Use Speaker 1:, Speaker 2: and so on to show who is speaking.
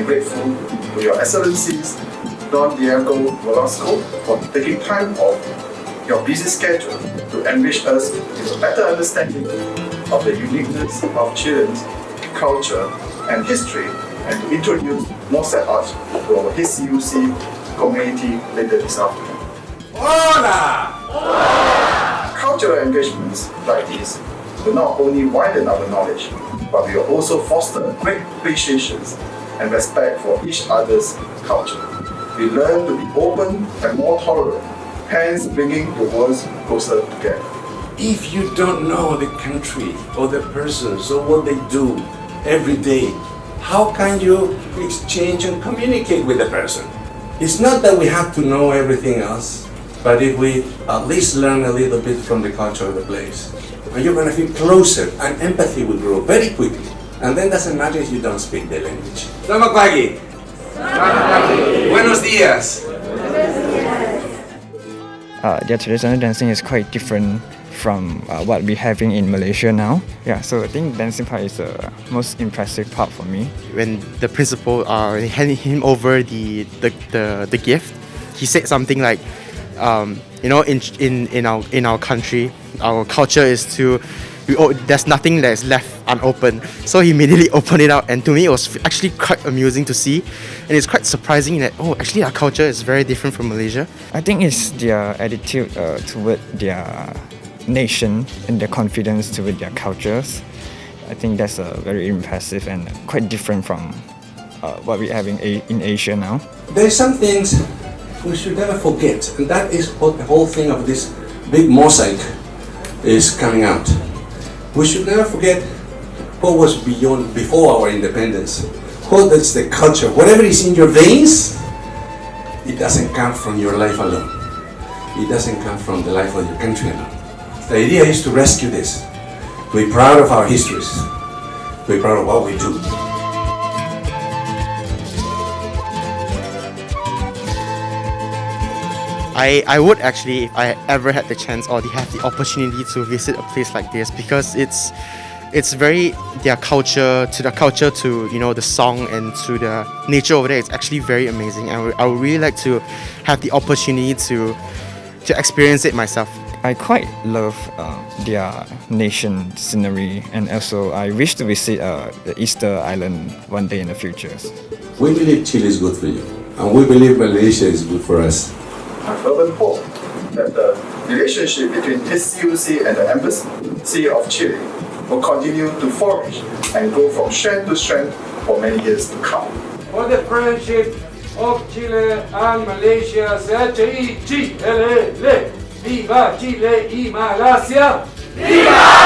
Speaker 1: and grateful to Your Excellencies, Don Diego Velasco, for taking time off your busy schedule to enrich us with a better understanding of the uniqueness of Chile's culture and history, and to introduce mosaic art to our HCUC community later this afternoon.
Speaker 2: Hola!
Speaker 1: Cultural engagements like these will not only widen our knowledge, but will also foster great appreciation and respect for each other's culture. We learn to be open and more tolerant, hence bringing the worlds closer together.
Speaker 2: If you don't know the country or the persons or what they do every day, how can you exchange and communicate with the person? It's not that we have to know everything else, but if we at least learn a little bit from the culture of the place, and you're going to feel closer, and empathy will grow very quickly. And then doesn't matter if you don't speak the language. Selamat pagi. Buenos días.
Speaker 3: Their traditional dancing is quite different from what we're having in Malaysia now. Yeah, so I think dancing part is the most impressive part for me.
Speaker 4: When the principal handed him over the gift, he said something like, in our country, our culture is there's nothing that is left unopened. So he immediately opened it out, and to me it was actually quite amusing to see, and it's quite surprising that actually our culture is very different from Malaysia.
Speaker 3: I think it's their attitude toward their nation and their confidence toward their cultures. I think that's very impressive and quite different from what we're having in Asia now.
Speaker 2: There's some things we should never forget, and that is what the whole thing of this big mosaic is coming out. We should never forget what was before our independence. What is the culture? Whatever is in your veins, it doesn't come from your life alone. It doesn't come from the life of your country alone. The idea is to rescue this. Be proud of our histories. Be proud of what we do.
Speaker 4: I would actually, if I ever had the chance or have the opportunity to visit a place like this, because it's very their culture to the song and to the nature over there. It's actually very amazing, and I would really like to have the opportunity to experience it myself.
Speaker 3: I quite love their nation scenery, and also I wish to visit the Easter Island one day in the future.
Speaker 2: We believe Chile is good for you, and we believe Malaysia is good for us.
Speaker 1: I fervent hope that the relationship between HCUC and the Embassy of Chile will continue to flourish and grow from strength to strength for many years to come.
Speaker 5: For the friendship of Chile and Malaysia, HCUC, Viva Chile y Malasia! Viva!